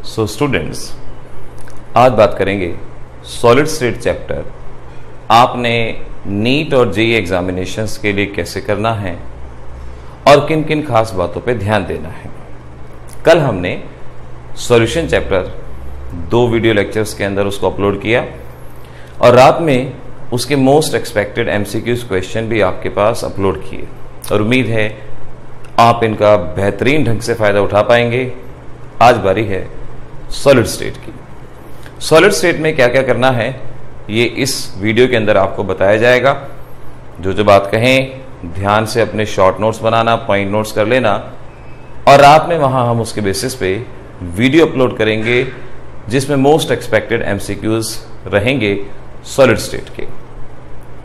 So students, आज बात करेंगे सॉलिड स्टेट चैप्टर आपने नीट और जेईई एग्जामिनेशंस के लिए कैसे करना है और किन किन खास बातों पे ध्यान देना है। कल हमने सॉल्यूशन चैप्टर 2 वीडियो लेक्चर्स के अंदर उसको अपलोड किया और रात में उसके मोस्ट एक्सपेक्टेड एमसीक्यूज क्वेश्चन भी आपके पास अपलोड किए और उम्मीद है आप इनका बेहतरीन ढंग से फ़ायदा उठा पाएंगे। आज बारी है सॉलिड स्टेट की। सॉलिड स्टेट में क्या क्या करना है ये इस वीडियो के अंदर आपको बताया जाएगा। जो बात कहें ध्यान से अपने शॉर्ट नोट्स बनाना, पॉइंट नोट्स कर लेना और रात में वहां हम उसके बेसिस पे वीडियो अपलोड करेंगे जिसमें मोस्ट एक्सपेक्टेड एमसीक्यूज रहेंगे सॉलिड स्टेट के।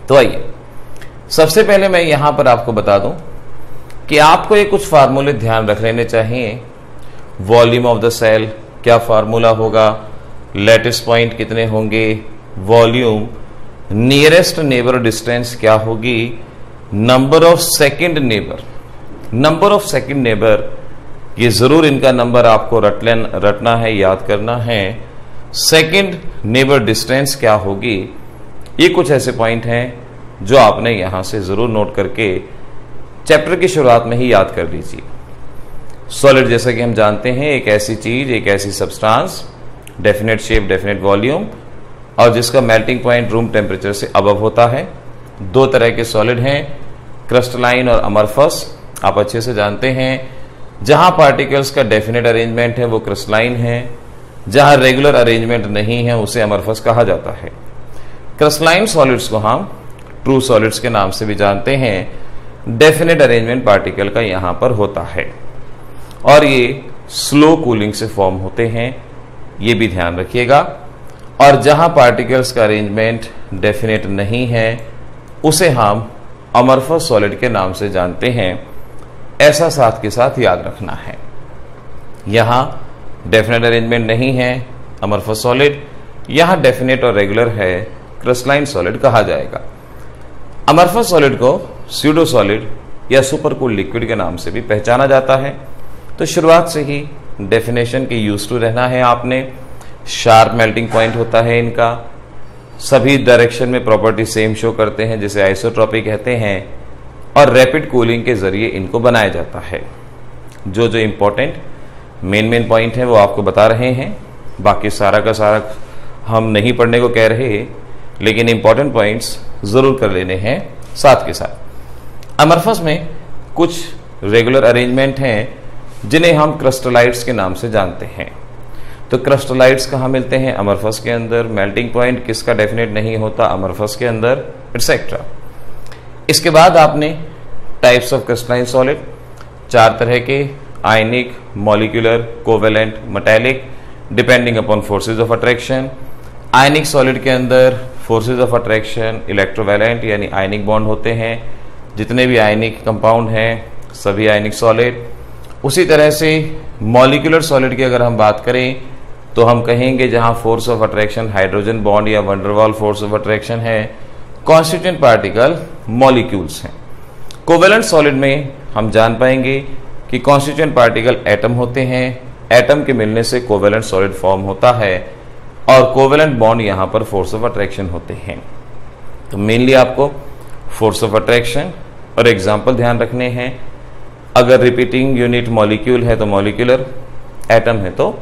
तो आइए सबसे पहले मैं यहां पर आपको बता दूं कि आपको ये कुछ फार्मूले ध्यान रख लेने चाहिए। वॉल्यूम ऑफ द सेल क्या फार्मूला होगा, लैटिस पॉइंट कितने होंगे, वॉल्यूम, नियरेस्ट नेबर डिस्टेंस क्या होगी, number of second neighbour, number of second neighbour ये जरूर इनका नंबर आपको रटना है, याद करना है। सेकंड नेबर डिस्टेंस क्या होगी, ये कुछ ऐसे पॉइंट हैं जो आपने यहां से जरूर नोट करके चैप्टर की शुरुआत में ही याद कर लीजिए। सॉलिड जैसा कि हम जानते हैं एक ऐसी चीज, एक ऐसी substance, definite shape, definite volume और जिसका मेल्टिंग पॉइंट रूम टेम्परेचर से अबव होता है। 2 तरह के सॉलिड हैं, क्रिस्टलाइन और अमरफस। आप अच्छे से जानते हैं जहां पार्टिकल्स का डेफिनेट अरेंजमेंट है वो क्रिस्टलाइन है, जहां रेगुलर अरेंजमेंट नहीं है उसे अमरफस कहा जाता है। क्रिस्टलाइन सॉलिड्स को हम ट्रू सॉलिड्स के नाम से भी जानते हैं। डेफिनेट अरेंजमेंट पार्टिकल का यहां पर होता है और ये स्लो कूलिंग से फॉर्म होते हैं, ये भी ध्यान रखिएगा। और जहां पार्टिकल्स का अरेंजमेंट डेफिनेट नहीं है उसे हम अमरफस सॉलिड के नाम से जानते हैं। ऐसा साथ के साथ याद रखना है। यहां डेफिनेट अरेंजमेंट नहीं है अमरफस सॉलिड, यहां डेफिनेट और रेगुलर है क्रिस्टलाइन सॉलिड कहा जाएगा। अमरफस सॉलिड को स्यूडो सॉलिड या सुपर कूल लिक्विड के नाम से भी पहचाना जाता है। तो शुरुआत से ही डेफिनेशन के यूज टू रहना है आपने। शार्प मेल्टिंग पॉइंट होता है इनका, सभी डायरेक्शन में प्रॉपर्टी सेम शो करते हैं जिसे आइसोट्रॉपी कहते हैं और रैपिड कूलिंग के जरिए इनको बनाया जाता है। जो इंपॉर्टेंट मेन पॉइंट है वो आपको बता रहे हैं, बाकी सारा का सारा हम नहीं पढ़ने को कह रहे, लेकिन इंपॉर्टेंट पॉइंट्स जरूर कर लेने हैं साथ के साथ। अमरफस में कुछ रेगुलर अरेंजमेंट हैं जिन्हें हम क्रिस्टलाइट्स के नाम से जानते हैं। तो क्रिस्टलाइट्स कहाँ मिलते हैं? अमरफस के अंदर। मेल्टिंग पॉइंट किसका डेफिनेट नहीं होता? अमरफस के अंदर, एटसेट्रा। इसके बाद आपने टाइप्स ऑफ क्रिस्टलाइन सॉलिड 4 तरह के, ionic, molecular, covalent, metallic, depending upon forces of attraction. Ionic solid के अंदर फोर्सेज ऑफ अट्रैक्शन इलेक्ट्रोवैलेंट यानी आयनिक बॉन्ड होते हैं। जितने भी आयनिक कंपाउंड हैं सभी आयनिक सॉलिड। उसी तरह से मॉलिक्यूलर सॉलिड की अगर हम बात करें तो हम कहेंगे जहां force of attraction hydrogen bond या वंडरवाल फोर्स ऑफ अट्रैक्शन है, कॉन्स्टिट्यूएंट पार्टिकल मॉलिक्यूल्स हैं। कोवेलेंट सॉलिड में हम जान पाएंगे कि कॉन्स्टिट्यूएंट पार्टिकल एटम होते हैं, एटम के मिलने से कोवेलेंट सॉलिड फॉर्म होता है और कोवेलेंट बॉन्ड यहां पर फोर्स ऑफ अट्रैक्शन होते हैं। तो मेनली आपको फोर्स ऑफ अट्रैक्शन और एग्जाम्पल ध्यान रखने हैं। अगर रिपीटिंग यूनिट मॉलिक्यूल है तो मॉलिक्यूलर, एटम है तो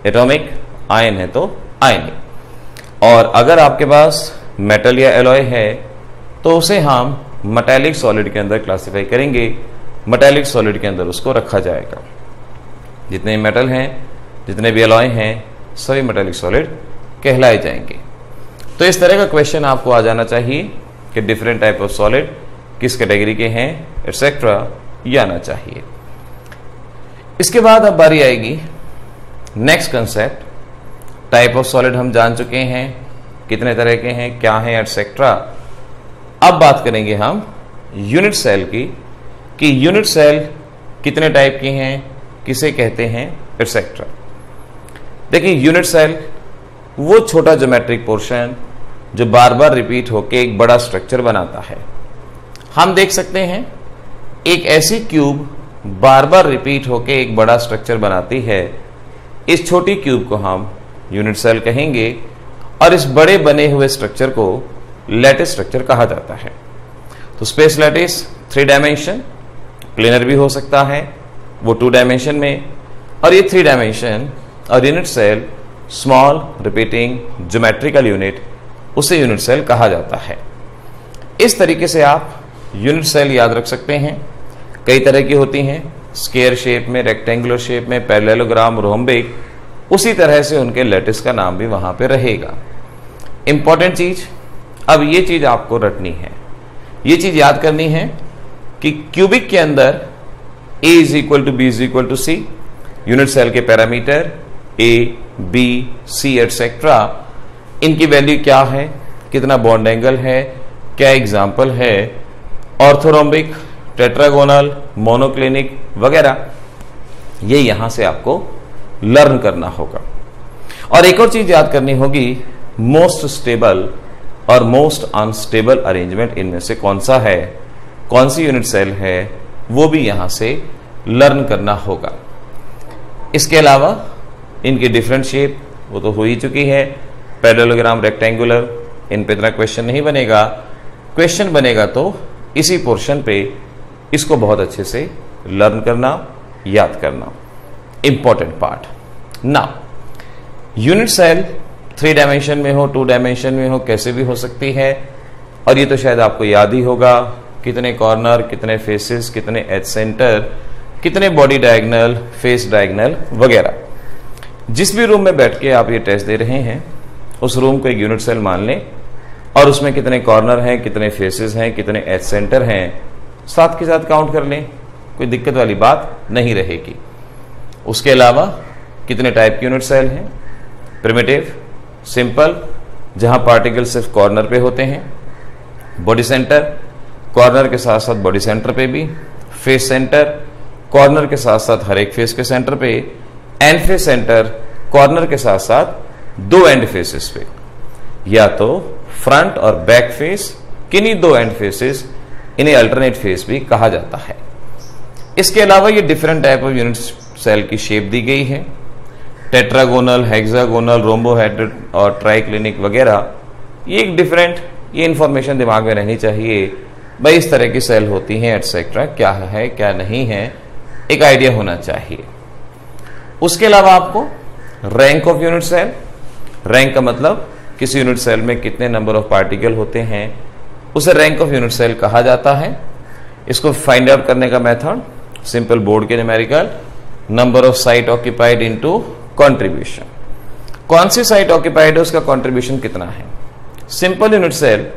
एटॉमिक, आयन है तो आयनिक। और अगर आपके पास मेटल या एलॉय है तो उसे हम मेटालिक सॉलिड के अंदर क्लासिफाई करेंगे। मेटालिक सॉलिड के अंदर उसको रखा जाएगा। जितने मेटल हैं, जितने भी एलॉय हैं, सभी मेटालिक सॉलिड कहलाए जाएंगे। तो इस तरह का क्वेश्चन आपको आ जाना चाहिए कि डिफरेंट टाइप ऑफ सॉलिड किस कैटेगरी के हैं, एटसेट्रा, ये आना चाहिए। इसके बाद अब बारी आएगी next concept. Type of solid हम जान चुके हैं, कितने तरह के हैं, क्या है, एटसेट्रा। अब बात करेंगे हम यूनिट सेल की कि यूनिट सेल कितने टाइप की हैं, किसे कहते हैं, एटसेट्रा। देखिए यूनिट सेल वो छोटा ज्योमेट्रिक पोर्शन जो बार बार रिपीट होके एक बड़ा स्ट्रक्चर बनाता है। हम देख सकते हैं एक ऐसी क्यूब बार बार रिपीट होके एक बड़ा स्ट्रक्चर बनाती है इस छोटी क्यूब को हम यूनिट सेल कहेंगे और इस बड़े बने हुए स्ट्रक्चर को लैटिस स्ट्रक्चर कहा जाता है। तो स्पेस लैटिस 3 डायमेंशन, प्लेनर भी हो सकता है वो 2 डायमेंशन में, और ये 3 डायमेंशन और unit cell small repeating geometrical unit, उसे यूनिट सेल कहा जाता है। इस तरीके से आप यूनिट सेल याद रख सकते हैं। कई तरह की होती हैं, स्क्वायर शेप में, रेक्टेंगुलर शेप में, पैरेललोग्राम, रोम्बिक, उसी तरह से उनके लैटिस का नाम भी वहां पे रहेगा। इंपॉर्टेंट चीज, अब ये चीज आपको रटनी है, ये चीज याद करनी है कि क्यूबिक के अंदर a is equal to B is equal to C, unit cell के parameter a, b, c etcetera, इनकी वैल्यू क्या है, कितना बॉन्ड एंगल है, क्या एग्जाम्पल है, ऑर्थोरोम्बिक, टेट्रागोनल, मोनोक्लिनिक वगैरह, ये यहां से आपको लर्न करना होगा। और एक और चीज याद करनी होगी, मोस्ट स्टेबल और मोस्ट अनस्टेबल अरेंजमेंट इनमें से कौन सा है, कौन सी यूनिट सेल है, वो भी यहां से लर्न करना होगा। इसके अलावा इनकी डिफरेंट शेप वो तो हो ही चुकी है, पैरेललोग्राम, रेक्टेंगुलर, इन पे इतना क्वेश्चन नहीं बनेगा। क्वेश्चन बनेगा तो इसी पोर्शन पे, इसको बहुत अच्छे से लर्न करना, याद करना, important part. Now unit cell 3 dimension में हो, 2 डायमेंशन में हो, कैसे भी हो सकती है, और ये तो शायद आपको याद ही होगा, कितने कॉर्नर, कितने फेसेस, कितने एज सेंटर, कितने बॉडी डायगोनल, फेस डायगोनल वगैरह। जिस भी रूम में बैठ के आप ये टेस्ट दे रहे हैं, उस रूम को एक यूनिट सेल मान लें और उसमें कितने कॉर्नर हैं, कितने फेसेस हैं, कितने एज सेंटर हैं, साथ के साथ काउंट कर लें, कोई दिक्कत वाली बात नहीं रहेगी। उसके अलावा कितने टाइप की यूनिट सेल हैं, प्रिमिटिव, सिंपल, जहां पार्टिकल सिर्फ कॉर्नर पे होते हैं, बॉडी सेंटर, कॉर्नर के साथ साथ बॉडी सेंटर पे भी, फेस सेंटर, कॉर्नर के साथ साथ हर एक फेस के सेंटर पे, एंड फेस सेंटर, कॉर्नर के साथ साथ 2 एंड फेसेस पे, या तो फ्रंट और बैक फेस, किन्हीं 2 एंड फेसेस, इन्हें अल्टरनेट फेस भी कहा जाता है। इसके अलावा ये different type of unit cell की शेप दी गई है, टेट्रागोनल, हेक्सागोनल, रोम्बोहेड्रल और ट्राइक्लिनिक वगैरह। ये एक डिफरेंट, ये इंफॉर्मेशन दिमाग में रहनी चाहिए, भाई इस तरह की सेल होती हैं एटसेट्रा, क्या है क्या नहीं है, एक आइडिया होना चाहिए। उसके अलावा आपको rank of unit cell, rank का मतलब किसी यूनिट सेल में कितने नंबर ऑफ पार्टिकल होते हैं, उसे रैंक ऑफ यूनिट सेल कहा जाता है। इसको फाइंड आउट करने का मेथड सिंपल बोर्ड के numerical, number of site occupied into contribution. कौन सी साइट ऑक्यूपाइड है, उसका कंट्रीब्यूशन कितना है। सिंपल यूनिट सेल,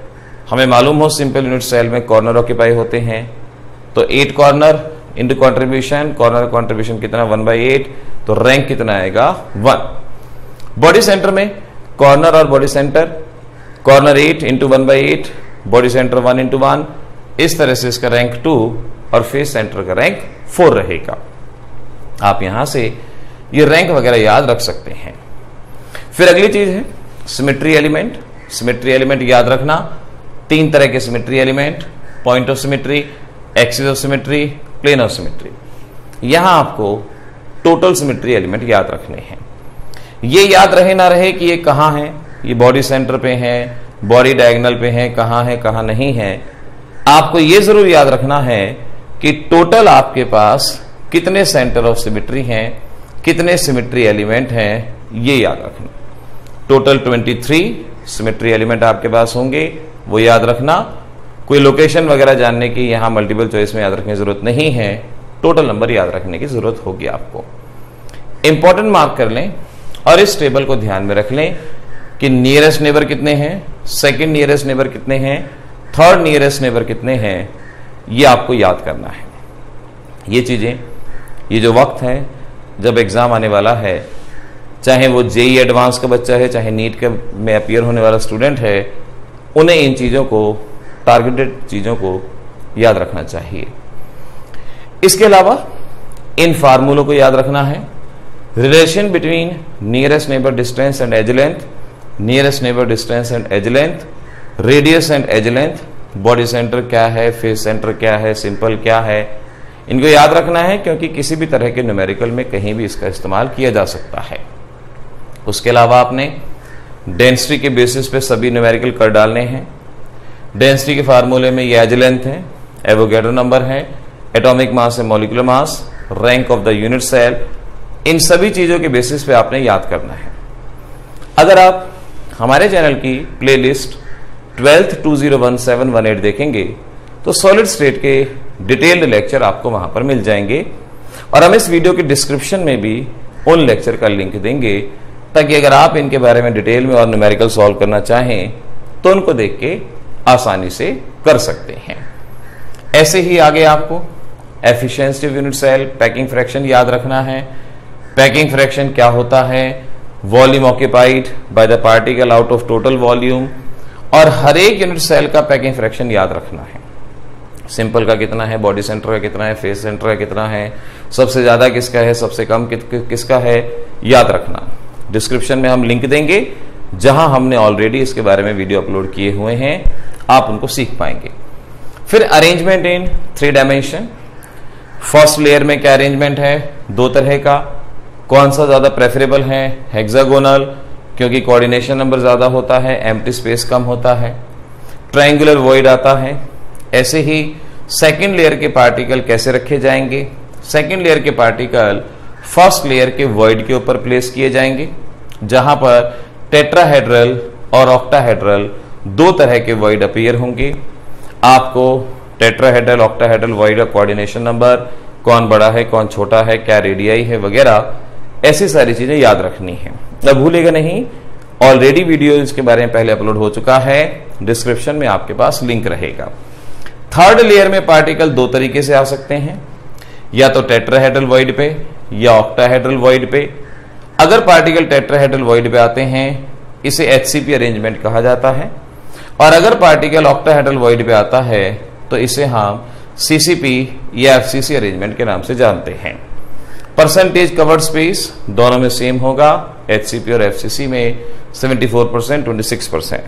हमें मालूम हो सिंपल यूनिट सेल में कॉर्नर ऑक्यूपाई होते हैं, तो 8 corner into contribution, corner contribution कितना 1/8, तो रैंक कितना आएगा 1। बॉडी सेंटर में कॉर्नर और body centre, corner 8 into 1/8, body centre 1 into 1, इस तरह से इसका रैंक 2 और फेस सेंटर का रैंक 4 रहेगा। आप यहां से ये रैंक वगैरह याद रख सकते हैं। फिर अगली चीज है सिमेट्री एलिमेंट। सिमेट्री एलिमेंट याद रखना, 3 तरह के symmetry element, point of symmetry, axis of symmetry, plane of symmetry. यहां आपको टोटल सिमेट्री एलिमेंट याद रखने हैं। ये याद रहे ना रहे कि ये कहां है, ये बॉडी सेंटर पे है, बॉडी डायगोनल पे है, कहां नहीं है। आपको ये जरूर याद रखना है कि टोटल आपके पास कितने सेंटर ऑफ सिमेट्री हैं, कितने सिमेट्री एलिमेंट हैं, ये याद रखना। टोटल 23 सिमेट्री एलिमेंट आपके पास होंगे, वो याद रखना। कोई लोकेशन वगैरह जानने की यहां मल्टीपल चॉइस में याद रखने की जरूरत नहीं है, टोटल नंबर याद रखने की जरूरत होगी आपको। इंपॉर्टेंट मार्क कर लें और इस टेबल को ध्यान में रख लें कि नियरेस्ट नेबर कितने हैं, सेकंड नियरेस्ट नेबर कितने हैं, थर्ड नियरेस्ट नेबर कितने हैं, ये आपको याद करना है। ये चीजें, ये जो वक्त है जब एग्जाम आने वाला है, चाहे वो जेईई एडवांस का बच्चा है, चाहे नीट के में अपीयर होने वाला स्टूडेंट है, उन्हें इन चीजों को, टारगेटेड चीजों को याद रखना चाहिए। इसके अलावा इन फार्मूलों को याद रखना है। Relation between nearest neighbour distance and edge length, nearest neighbour distance and edge length, radius and edge length, body centre क्या है, फेस सेंटर क्या है, सिंपल क्या है, इनको याद रखना है क्योंकि किसी भी तरह के न्यूमेरिकल में कहीं भी इसका इस्तेमाल किया जा सकता है। उसके अलावा आपने डेंसिटी के बेसिस पे सभी न्यूमेरिकल कर डालने हैं। डेंसिटी के फार्मूले में ये एज लेंथ है, एवोगैड्रो नंबर है, एटॉमिक मास है, molecular mass, rank of the unit cell, इन सभी चीजों के बेसिस पे आपने याद करना है। अगर आप हमारे चैनल की प्लेलिस्ट 12th 201718 देखेंगे तो सॉलिड स्टेट के डिटेल्ड लेक्चर आपको वहां पर मिल जाएंगे और हम इस वीडियो के डिस्क्रिप्शन में भी उन लेक्चर का लिंक देंगे ताकि अगर आप इनके बारे में डिटेल में और न्यूमेरिकल सॉल्व करना चाहें तो उनको देख के आसानी से कर सकते हैं। ऐसे ही आगे आपको efficiency of unit cell, packing fraction याद रखना है। पैकिंग फ्रैक्शन क्या होता है, volume occupied by the particle out of total volume, और हर एक यूनिट सेल का पैकिंग फ्रैक्शन याद रखना है। सिंपल का कितना है, बॉडी सेंटर का कितना है, फेस सेंटर का कितना है, सबसे ज्यादा किसका है, सबसे कम किसका है, याद रखना। डिस्क्रिप्शन में हम लिंक देंगे जहां हमने ऑलरेडी इसके बारे में वीडियो अपलोड किए हुए हैं, आप उनको सीख पाएंगे। फिर अरेंजमेंट इन 3 डायमेंशन। फर्स्ट लेयर में क्या अरेंजमेंट है, 2 तरह का। कौन सा ज्यादा प्रेफरेबल है, हेक्सागोनल, क्योंकि कोऑर्डिनेशन नंबर ज्यादा होता है, एम्प्टी स्पेस कम होता है। ट्रायंगुलर वॉइड आता है। ऐसे ही सेकेंड लेयर के पार्टिकल कैसे रखे जाएंगे, सेकेंड लेयर के पार्टिकल फर्स्ट लेयर के वॉइड के ऊपर प्लेस किए जाएंगे, जहां पर टेट्राहेड्रल और ऑक्टाहेड्रल 2 तरह के वॉइड अपीयर होंगे। आपको टेट्राहेड्रल, ऑक्टाहेड्रल वॉइड का कोऑर्डिनेशन नंबर, कौन बड़ा है कौन छोटा है, क्या रेडियाई है वगैरह, ऐसी सारी चीजें याद रखनी है। अब भूलेगा नहीं, ऑलरेडी वीडियो इसके बारे में पहले अपलोड हो चुका है, डिस्क्रिप्शन में आपके पास लिंक रहेगा। थर्ड लेयर में पार्टिकल 2 तरीके से आ सकते हैं, या तो टेट्राहेड्रल वॉइड पे या ऑक्टाहेड्रल वॉइड पे। अगर पार्टिकल टेट्राहेड्रल वॉइड पे आते हैं इसे एचसीपी अरेंजमेंट कहा जाता है, और अगर पार्टिकल ऑक्टाहेड्रल वॉइड पे आता है तो इसे हम सीसीपी या एफसीसी अरेंजमेंट के नाम से जानते हैं। परसेंटेज कवर्ड स्पेस दोनों में सेम होगा, एचसीपी और एफसीसी में 74%, 26%।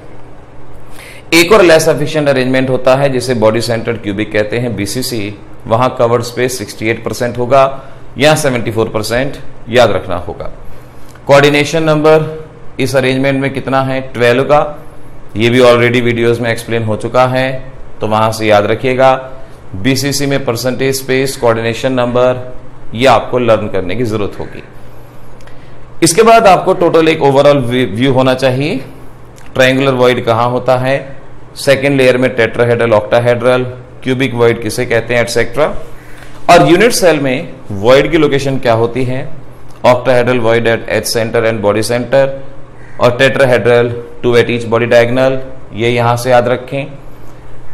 एक और लेस एफिशिएंट अरेंजमेंट होता है जिसे बॉडी सेंटर्ड क्यूबिक कहते हैं, बीसीसी। वहां कवर्ड स्पेस 68% होगा, यहां 74% याद रखना होगा। कोऑर्डिनेशन नंबर इस अरेंजमेंट में कितना है, 12 का। ये भी ऑलरेडी वीडियोस में एक्सप्लेन हो चुका है, तो वहां से याद रखिएगा। बीसीसी में परसेंटेज स्पेस, कोऑर्डिनेशन नंबर, ये आपको लर्न करने की जरूरत होगी। इसके बाद आपको टोटल एक ओवरऑल व्यू होना चाहिए। ट्रायंगुलर वॉइड कहां होता है, सेकेंड लेयर में टेट्राहेड्रल, ऑक्टाहेड्रल, क्यूबिक वॉइड किसे कहते हैं, एटसेट्रा। और यूनिट सेल में वॉइड की लोकेशन क्या होती है, octahedral void at edge centre and body centre, और tetrahedral 2 at each body diagonal, ये यहां से याद रखें।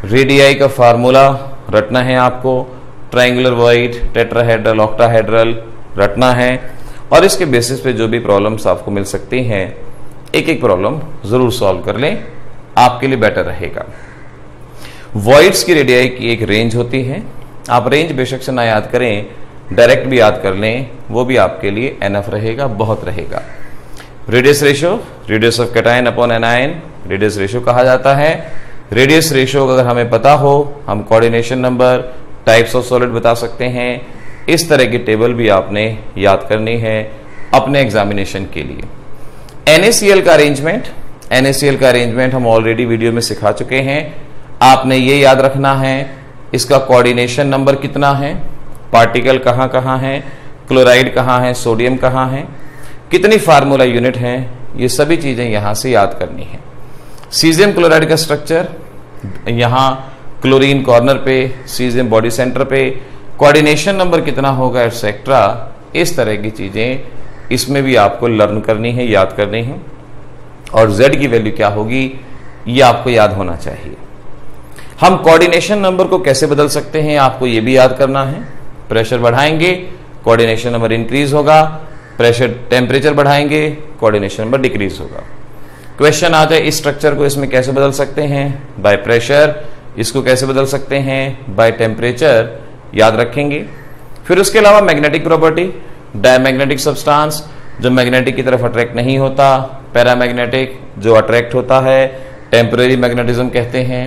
रेडियाई का फार्मूला रटना है आपको, ट्रायंगुलर वॉइड, टेट्राहेड्रल, ऑक्टाहेड्रल रटना है, और इसके बेसिस पे जो भी प्रॉब्लम्स आपको मिल सकती हैं एक एक प्रॉब्लम जरूर सॉल्व कर लें, आपके लिए बेटर रहेगा। वॉइड्स की रेडियाई की एक रेंज होती है, आप रेंज बेशक से ना याद करें, डायरेक्ट भी याद कर लें, वो भी आपके लिए एनफ रहेगा, बहुत रहेगा। Radius ratio, radius of cation upon anion radius ratio कहा जाता है। रेडियस रेशियो अगर हमें पता हो, हम coordination number, types of solid बता सकते हैं। इस तरह की टेबल भी आपने याद करनी है अपने एग्जामिनेशन के लिए। NaCl का अरेंजमेंट, NaCl का अरेंजमेंट हम ऑलरेडी वीडियो में सिखा चुके हैं। आपने ये याद रखना है इसका कोऑर्डिनेशन नंबर कितना है, पार्टिकल कहां कहां है, क्लोराइड कहां है, सोडियम कहां है, कितनी फार्मूला यूनिट है, ये सभी चीजें यहां से याद करनी है। सीजियम क्लोराइड का स्ट्रक्चर, यहां क्लोरीन कॉर्नर पे, सीजियम बॉडी सेंटर पे, कोऑर्डिनेशन नंबर कितना होगा, एटसेट्रा। इस तरह की चीजें इसमें भी आपको लर्न करनी है, याद करनी है। और Z की वैल्यू क्या होगी ये आपको याद होना चाहिए। हम कोऑर्डिनेशन नंबर को कैसे बदल सकते हैं आपको ये भी याद करना है। प्रेशर बढ़ाएंगे, कोऑर्डिनेशन नंबर इंक्रीज होगा, प्रेशर टेम्परेचर बढ़ाएंगे, कोऑर्डिनेशन नंबर डिक्रीज होगा। क्वेश्चन आता है इस स्ट्रक्चर को इसमें कैसे बदल सकते हैं, बाय प्रेशर। इसको कैसे बदल सकते हैं, बाय टेम्परेचर, याद रखेंगे। फिर उसके अलावा मैग्नेटिक प्रॉपर्टी, डायमैग्नेटिक सब्सटेंस जो मैग्नेटिक की तरफ अट्रैक्ट नहीं होता, पैरामैग्नेटिक जो अट्रैक्ट होता है, टेम्परेरी मैग्नेटिज्म कहते हैं।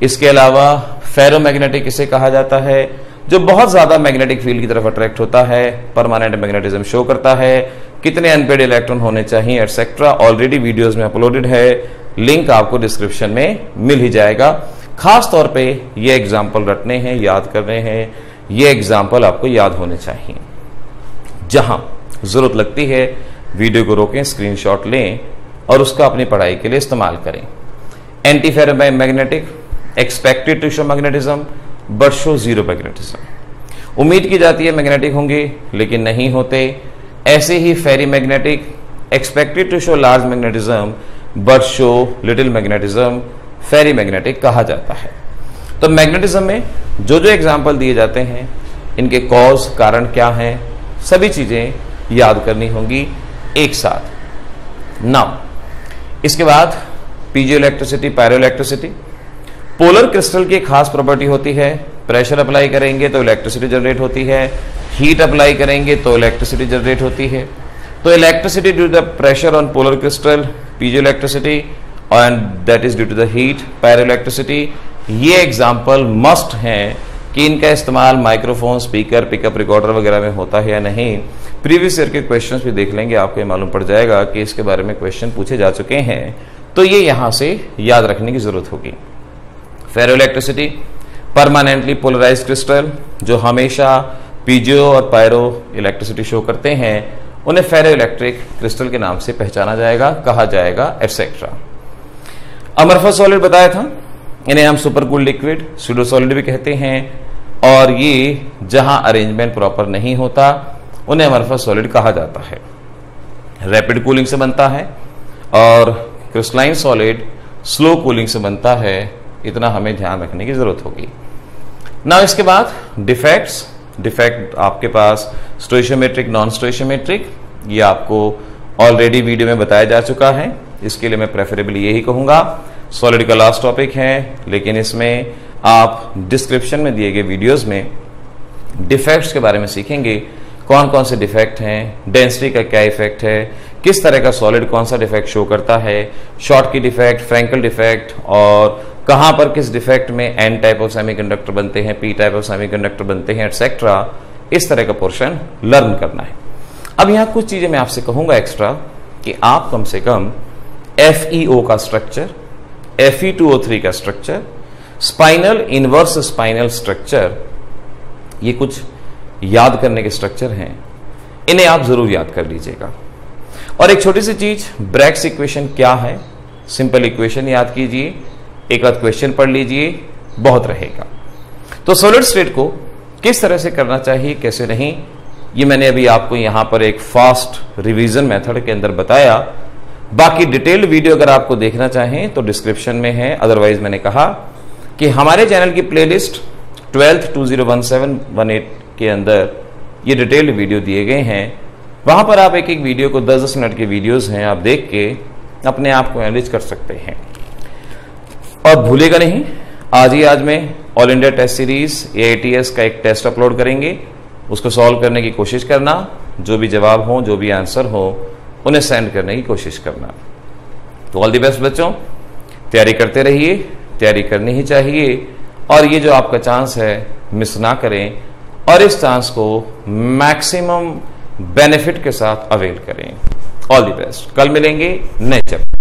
इसके अलावा फेरोमैग्नेटिक इसे कहा जाता है, जो बहुत ज्यादा मैग्नेटिक फील्ड की तरफ अट्रैक्ट होता है, परमानेंट मैग्नेटिज्म शो करता है, कितने अनपेड इलेक्ट्रॉन होने चाहिए एटसेट्रा, ऑलरेडी वीडियोस में अपलोडेड है, लिंक आपको डिस्क्रिप्शन में मिल ही जाएगा। खास तौर पे ये एग्जाम्पल रटने हैं, याद करने हैं, ये एग्जाम्पल आपको याद होने चाहिए। जहां जरूरत लगती है वीडियो को रोकें, स्क्रीनशॉट लें और उसका अपनी पढ़ाई के लिए इस्तेमाल करें। Anti ferromagnetic, expected to show magnetism but show zero magnetism. उम्मीद की जाती है मैग्नेटिक होंगे लेकिन नहीं होते। ऐसे ही ferrimagnetic, expected to show large magnetism but show little magnetism, ferrimagnetic कहा जाता है। तो मैग्नेटिज्म में जो जो एग्जाम्पल दिए जाते हैं, इनके कॉज, कारण क्या हैं, सभी चीजें याद करनी होंगी एक साथ। नाउ इसके बाद piezo electricity, pyro electricity. Polar crystal की एक खास प्रॉपर्टी होती है, प्रेशर अप्लाई करेंगे तो इलेक्ट्रिसिटी जनरेट होती है, हीट अप्लाई करेंगे तो इलेक्ट्रिसिटी जनरेट होती है। तो electricity due to the pressure on polar crystal, piezo electricity, and that is due to the heat, pyro electricity. ये एग्जाम्पल मस्ट हैं कि इनका इस्तेमाल माइक्रोफोन, स्पीकर, पिकअप रिकॉर्डर वगैरह में होता है या नहीं। प्रीवियस ईयर के क्वेश्चंस भी देख लेंगे, आपको ये मालूम पड़ जाएगा कि इसके बारे में क्वेश्चन पूछे जा चुके हैं, तो ये यहां से याद रखने की जरूरत होगी। फेरो इलेक्ट्रिसिटी, परमानेंटली पोलराइज्ड क्रिस्टल जो हमेशा पीजो और पायरो इलेक्ट्रिसिटी शो करते हैं, उन्हें फेरो इलेक्ट्रिक क्रिस्टल के नाम से पहचाना जाएगा, कहा जाएगा, एटसेट्रा। अमरफस सॉलिड बताया था, इन्हें हम super cool liquid, pseudo solid भी कहते हैं, और ये जहां अरेंजमेंट प्रॉपर नहीं होता उन्हें अमरफस सॉलिड कहा जाता है। रैपिड कूलिंग से बनता है और क्रिस्टलाइन सॉलिड स्लो कूलिंग से बनता है, इतना हमें ध्यान रखने की जरूरत होगी। ना इसके बाद डिफेक्ट्स। डिफेक्ट आपके पास स्टोइशियोमेट्रिक, नॉन स्टोइशियोमेट्रिक, ये आपको ऑलरेडी वीडियो में बताया जा चुका है। इसके लिए मैं प्रेफरेबली यही कहूंगा, सॉलिड का लास्ट टॉपिक है, लेकिन इसमें आप डिस्क्रिप्शन में दिए गए वीडियोस में डिफेक्ट्स के बारे में सीखेंगे। कौन कौन से डिफेक्ट हैं, डेंसिटी का क्या इफेक्ट है, किस तरह का सॉलिड कौन सा डिफेक्ट शो करता है, शॉर्टकी डिफेक्ट, फ्रैंकल डिफेक्ट, और कहां पर किस डिफेक्ट में एन टाइप ऑफ सेमीकंडक्टर बनते हैं, पी टाइप ऑफ सेमीकंडक्टर बनते हैं, एटसेट्रा। इस तरह का पोर्शन लर्न करना है। अब यहां कुछ चीजें मैं आपसे कहूंगा एक्स्ट्रा कि आप कम से कम FeO का स्ट्रक्चर, Fe2O3 का structure, spinal, inverse spinal structure, ये कुछ याद करने के स्ट्रक्चर हैं, इन्हें आप जरूर याद कर लीजिएगा। और एक छोटी सी चीज, ब्रैग्स इक्वेशन क्या है, सिंपल इक्वेशन याद कीजिए, एक आध क्वेश्चन पढ़ लीजिए, बहुत रहेगा। तो सॉलिड स्टेट को किस तरह से करना चाहिए, कैसे नहीं, ये मैंने अभी आपको यहां पर एक फास्ट रिवीजन मेथड के अंदर बताया। बाकी डिटेल्ड वीडियो अगर आपको देखना चाहें तो डिस्क्रिप्शन में है। अदरवाइज मैंने कहा कि हमारे चैनल की प्लेलिस्ट 12th 2017-18 के अंदर ये डिटेल्ड वीडियो दिए गए हैं। वहां पर आप एक एक वीडियो को 10-10 मिनट के वीडियोस हैं, आप देख के अपने आप को एनालाइज कर सकते हैं। और भूलेगा नहीं, आज में all India test series AITS का एक टेस्ट अपलोड करेंगे, उसको सॉल्व करने की कोशिश करना, जो भी जवाब हो, जो भी आंसर हो, उन्हें सेंड करने की कोशिश करना। तो ऑल द बेस्ट बच्चों, तैयारी करते रहिए, तैयारी करनी ही चाहिए, और ये जो आपका चांस है मिस ना करें, और इस चांस को मैक्सिमम बेनिफिट के साथ अवेल करें। ऑल द बेस्ट, कल मिलेंगे नए चैप्टर।